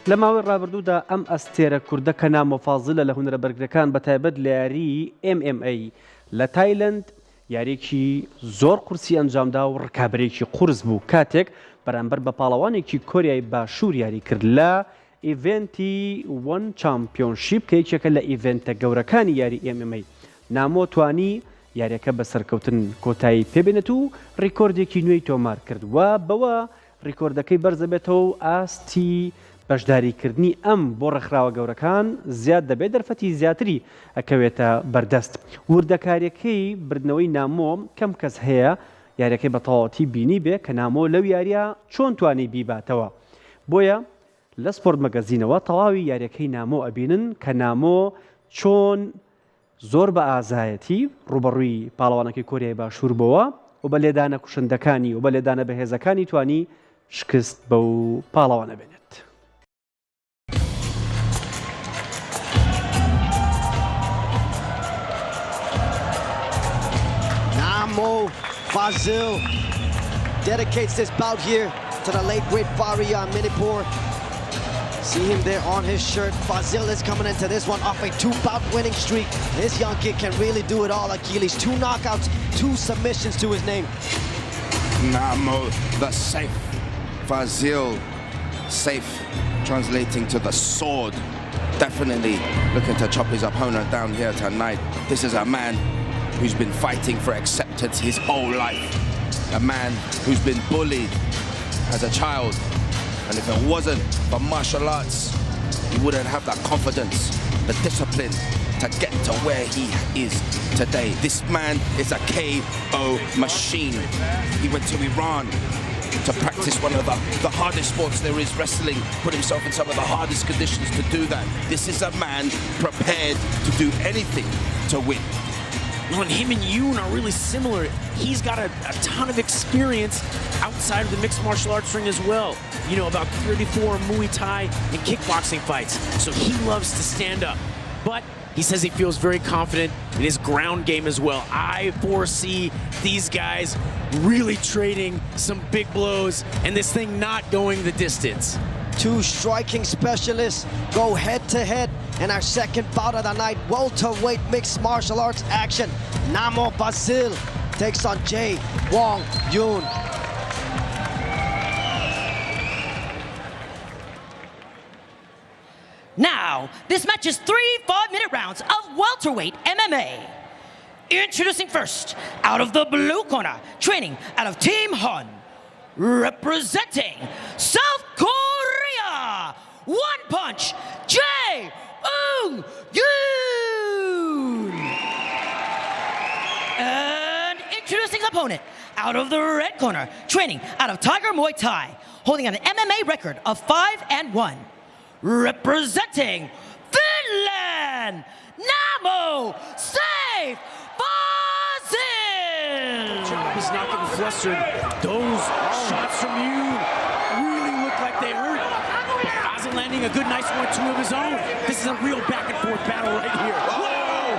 لە ماوەی ڕابردوودا ئەم ئەستێرە کوردە کە نامۆ فازڵە لە هونەرە بەرگەکان بەتایبەت لە یاری MMA لە تایلند یاریێکی زۆر قورسی ئەنجامدا و ڕکابەرێکی قورس بوو کاتێک بەرامبەر بە پاڵەوانێکی کۆریای باشوور یاری کرد لە ئیڤێنتی وەن چامپیۆنشیپ کە یەکێکە لە ئیڤێنتە گەورەکانی یاری MMA نامۆ توانی یاریەکە بە سەرکەوتن کۆتایی پێبێنێت و ڕیکۆردێکی نوێی تۆمار کرد و بەوە ڕیکۆردەکەی بەرزەبێتەوە و ئاستی بەشداریکردنی ئەم بۆ ڕێکخراوە گەورەکان زیاد دەبێت دەرفەتی زیاتری ئەکەوێتە بەردەست. وردەکاریەکەی بردنەوەی نامۆ کەم کەس هەیە یاریەکەی بە تەواوەتی بینی بێ کە نامۆ لەو یاریە چۆن توانی بیباتەوە. بۆیە لە سپۆرت مەگەزینەوە تەواوی یاریەکەی نامۆ ئەبینن کە نامۆ چۆن زۆر بە ئازایەتی ڕوبەڕووی پاڵەوانەکەی کۆریای باشوور بووە و بە لێدانە کوشندەکانی و بە لێدانە بەهێزەکانی توانی شکست بەو پاڵەوانە بێنێت. Namo Fazil dedicates this bout here to the late great Fariya Minipur. See him there on his shirt. Fazil is coming into this one off a 2-bout winning streak. This young kid can really do it all, Achilles. 2 knockouts, 2 submissions to his name. Namo, the safe. Fazil, safe, translating to the sword. Definitely looking to chop his opponent down here tonight. This is a man who's been fighting for acceptance his whole life. A man who's been bullied as a child. And if it wasn't for martial arts, he wouldn't have that confidence, the discipline to get to where he is today. This man is a KO machine. He went to Iran to practice one of the hardest sports there is, wrestling, put himself in some of the hardest conditions to do that. This is a man prepared to do anything to win. You know, and him and Yoon are really similar. He's got a ton of experience outside of the mixed martial arts ring as well. You know, about 34 Muay Thai and kickboxing fights. So he loves to stand up. But he says he feels very confident in his ground game as well. I foresee these guys really trading some big blows and this thing not going the distance. 2 striking specialists go head-to-head in our second bout of the night. Welterweight mixed martial arts action. Namo Fazil takes on Jae Wong Yoon. Now, this match is 3 5-minute rounds of welterweight MMA. Introducing first, out of the blue corner, training out of Team Han, representing South Korea, One Punch, Jae Yoon. And introducing his opponent, out of the red corner, training out of Tiger Muay Thai, holding an MMA record of 5-1, representing Finland, Namo Safe Fazil. He's not getting flustered. Those shots from you really look like they hurt. Fazil landing a good, nice 1-2 of his own. This is a real back-and-forth battle right here. Whoa!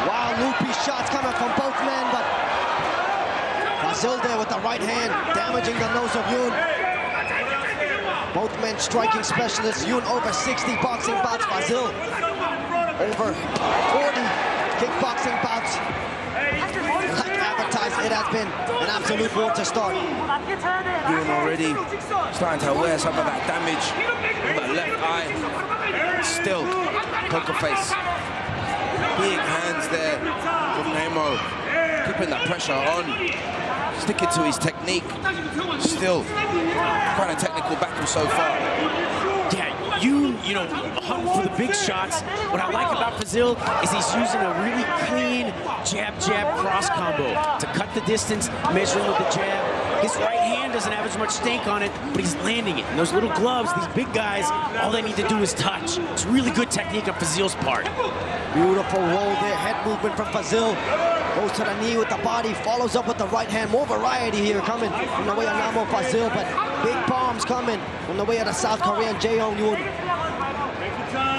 Wild loopy shots coming from both men, but Fazil there with the right hand, damaging the nose of Yoon. Both men striking specialists. Yoon over 60 boxing bouts. Fazil over 40 kickboxing bouts. Like advertised, it has been an absolute war to start. Yoon already starting to wear some of that damage on the left eye. Still, poker face. Big hands there from Namo, keeping the pressure on, sticking to his technique. Still, quite a technical battle so far. Yeah, you know, hung for the big shots. What I like about Fazil is he's using a really clean jab-jab cross combo to cut the distance, measuring with the jab. His right hand doesn't have as much stank on it, but he's landing it. And those little gloves, these big guys, all they need to do is touch. It's really good technique on Fazil's part. Beautiful roll there, head movement from Fazil. Goes to the knee with the body, follows up with the right hand. More variety here coming from the way of Namo Fazil, but big bombs coming from the way of the South Korean Jae Yoon.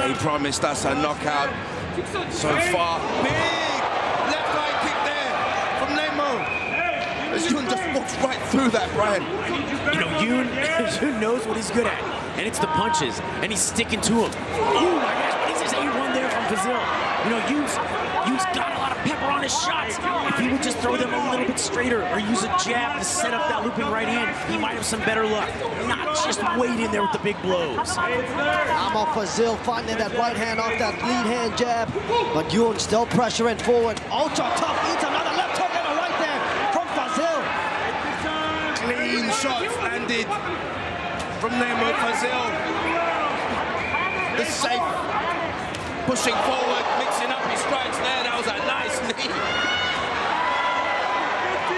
They promised us a knockout so far. Big left eye kick there from Namo. As Yoon just walks right through that, Brian. You know, Yoon knows what he's good at. and it's the punches, and he's sticking to him. Oh my gosh, what is this A1 there from Fazil? You know, Yoon's got a lot of pepper on his shots. If he would just throw them a little bit straighter or use a jab to set up that looping right hand, he might have some better luck. Not just wait in there with the big blows. Namo Fazil finding that right hand off that lead hand jab, but Yoon still pressuring forward. Ultra tough, eats another left hook and a right there from Fazil. Clean shots landed from Namo Fazil. The safe pushing forward, mixing up his strikes there. That was a nice knee.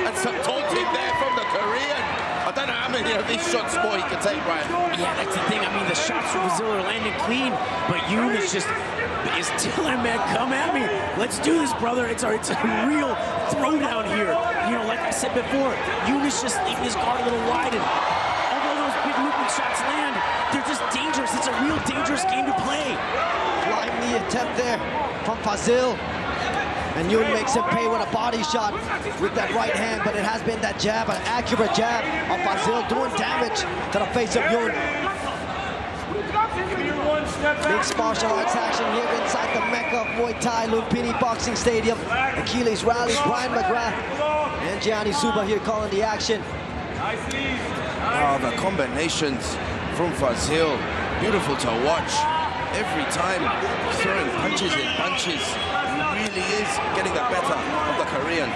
And some taunting there from the Korean. I don't know how many of these shots more he can take, Ryan. Yeah, that's the thing. I mean, the shots from Fazil are landing clean, but Yoon is telling him, man, come at me. Let's do this, brother. It's a real throwdown here. You know, like I said before, Yoon is just leaving his guard a little wide, and although those big looping shots land, they're just dangerous. It's a real dangerous game to play. Flying knee attempt there from Fazil. And Yoon makes him pay with a body shot with that right hand, but it has been that jab, an accurate jab of Fazil doing damage to the face of Yoon. Mixed martial arts action here inside the Mecca of Muay Thai, Lumpini Boxing Stadium. Achilles Rally, Brian McGrath, and Gianni Suba here calling the action. Oh, the combinations from Fazil, beautiful to watch. Every time throwing punches in bunches, he really is getting the better of the Korean.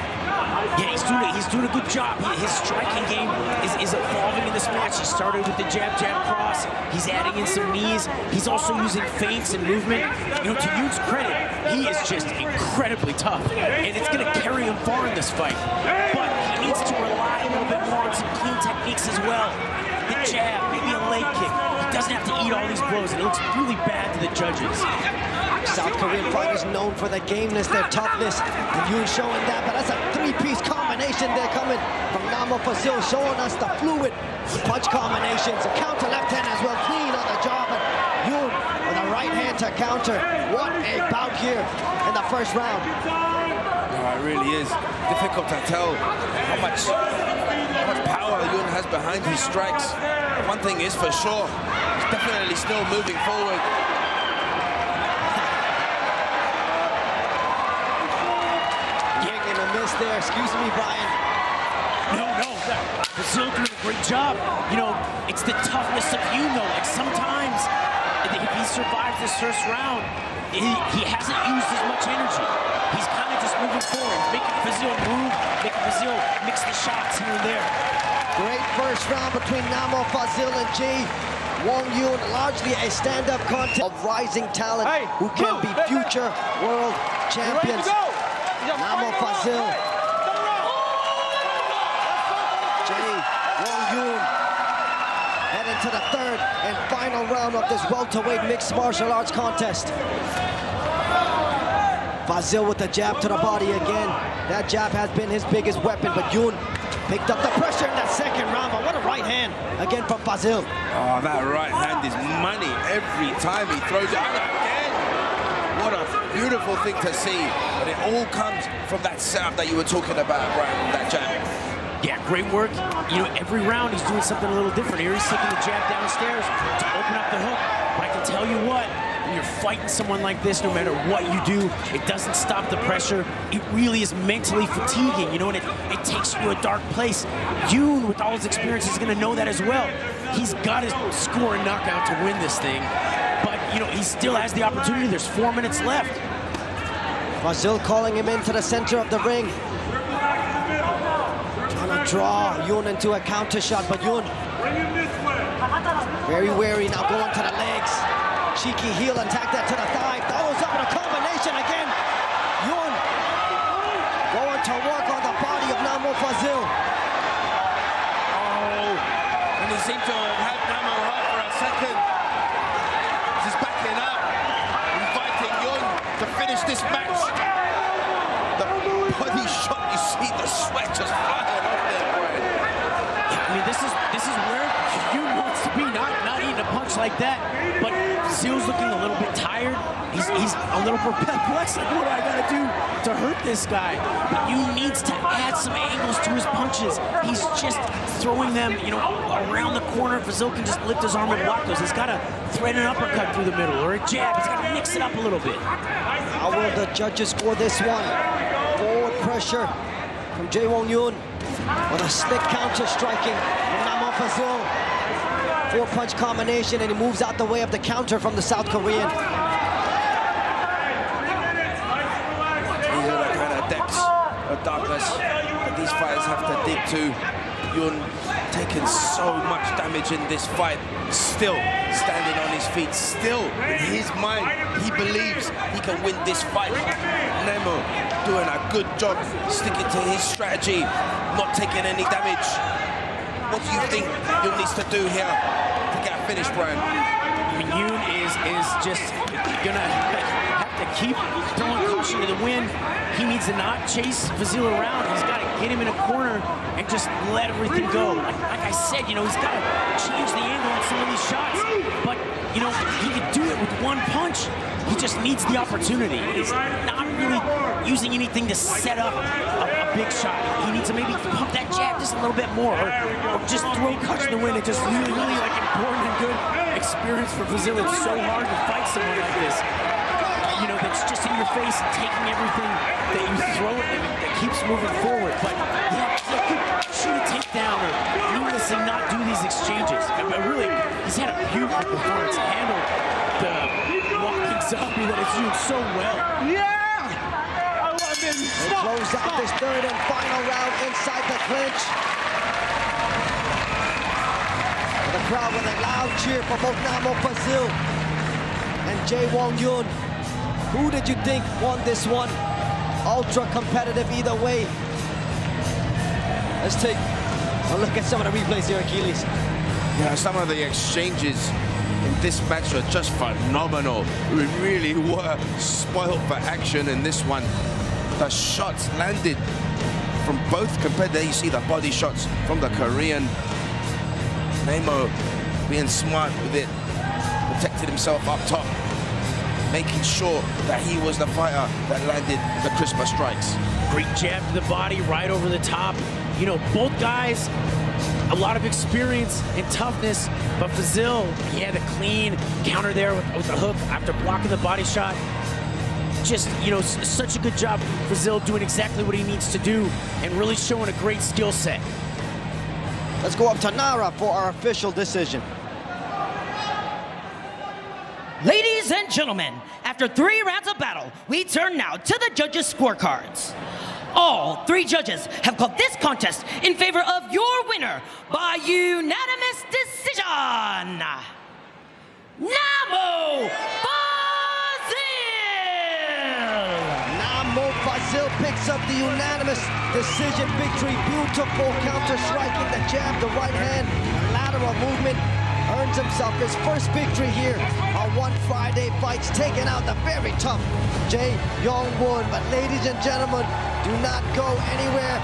Yeah, he's doing a good job. His striking game is evolving in this match. He started with the jab cross. He's adding in some knees. He's also using feints and movement. You know, to Yoon's credit, he is just incredibly tough, and it's going to carry him far in this fight. But he needs to rely a little bit more on some clean techniques as well. The jab, maybe a leg kick. He doesn't have to eat all these blows, and it looks really bad to the judges. South Korean fighters known for their gameness, their toughness, and Yoon showing that, but that's a three-piece combination there coming from Namo Fazil, showing us the fluid punch combinations, a counter left hand as well, clean on the jaw, but Yoon with a right hand to counter. What a bout here in the first round. Oh, it really is difficult to tell how much power Yoon has behind his strikes. One thing is for sure, he's definitely still moving forward. There, excuse me, Brian. No, Fazil doing a great job. You know, it's the toughness of Yoon, though. Like sometimes, if he survives this first round, he hasn't used as much energy. He's kind of just moving forward, making Fazil move, making Fazil mix the shots here and there. Great first round between Namo Fazil and Won Yoon, largely a stand-up contest of rising talent who can be future world champions. Namo Fazil. Won Yoon heading to the third and final round of this welterweight mixed martial arts contest. Fazil with the jab to the body again. That jab has been his biggest weapon, but Yoon picked up the pressure in that second round. But what a right hand again from Fazil. Oh, that right hand is money every time he throws it out again. What a beautiful thing to see. But it all comes from that setup that you were talking about, right? That jab. Yeah, great work. You know, every round he's doing something a little different. Here he's taking the jab downstairs to open up the hook. But I can tell you what, when you're fighting someone like this, no matter what you do, it doesn't stop the pressure. It really is mentally fatiguing, you know, and it takes you to a dark place. Yoon, with all his experience, is going to know that as well. He's got to score a knockout to win this thing. But, you know, he still has the opportunity. There's 4 minutes left. Fazil calling him into the center of the ring. Trying to draw Yoon into a counter shot, but Yoon very wary now, going to the legs. Cheeky heel attack that to the thigh. Follows up with a combination again. Yoon going to work on the body of Namo Fazil. Oh, and he seemed to have had Namo hurt for a second. He's backing up, inviting Yoon to finish this match. The body shot, you see the sweat just flying off there, Brian. I mean, this is where Yoon wants to be, not eating a punch like that. But Fazil's looking a little bit tired. He's a little perplexed. Like, what do I gotta do to hurt this guy? But you needs to add some angles to his punches. He's just throwing them, you know, around the corner. Fazil can just lift his arm and block those. He's got to thread an uppercut through the middle or a jab. He's got to mix it up a little bit. How will the judges score this one? Forward pressure from Jae Won-yoon with a slick counter striking from Namo Fazil. 4-punch combination, and he moves out the way of the counter from the South Korean. These are the kind of depths of darkness that these fighters have to dig to. Yoon taking so much damage in this fight, still standing on his feet, still in his mind, he believes he can win this fight. Nemo doing a good job sticking to his strategy, not taking any damage. What do you think Yoon needs to do here to get a finish, Brian? I mean, Yoon is just gonna have to keep throwing caution to the wind. He needs to not chase Fazil around. He's got to get him in a corner and just let everything go. Like I said, you know, he's got to change the angle on some of these shots. But, you know, he could do it with one punch. He just needs the opportunity. He's not really using anything to set up a big shot. He needs to maybe pump that jab just a little bit more, or just throw cuts in the wind. It's just really, really like important and good experience for Fazil. It's so hard to fight someone like this. You know, that's just in your face, taking everything that you throw at him that keeps moving forward. But yeah, shoot a takedown or needlessly not do these exchanges. I mean, really, he's had a beautiful performance. Handled the walking zombie that is doing so well. Yeah! I love this. They close out this third and final round inside the clinch. The crowd with a loud cheer for both Namo Fazil and Jae Won-yoon. Who did you think won this one? Ultra competitive either way. Let's take a look at some of the replays here, Achilles. Yeah, some of the exchanges in this match are just phenomenal. We really were spoiled for action in this one. The shots landed from both competitors. You see the body shots from the Korean. Nemo being smart with it, protected himself up top, making sure that he was the fighter that landed the crisper strikes. Great jab to the body, right over the top. You know, both guys, a lot of experience and toughness, but Fazil, he had a clean counter there with the hook after blocking the body shot. Just, you know, such a good job, Fazil doing exactly what he needs to do and really showing a great skill set. Let's go up to Nara for our official decision. Ladies and gentlemen, after 3 rounds of battle, we turn now to the judges' scorecards. All 3 judges have called this contest in favor of your winner by unanimous decision. Namo Fazil! Namo Fazil picks up the unanimous decision victory. Beautiful counter striking, the jab, the right hand, the lateral movement. Earns himself his first victory here on One Friday Fights, taking out the very tough Jae Won-yoon. But ladies and gentlemen, do not go anywhere.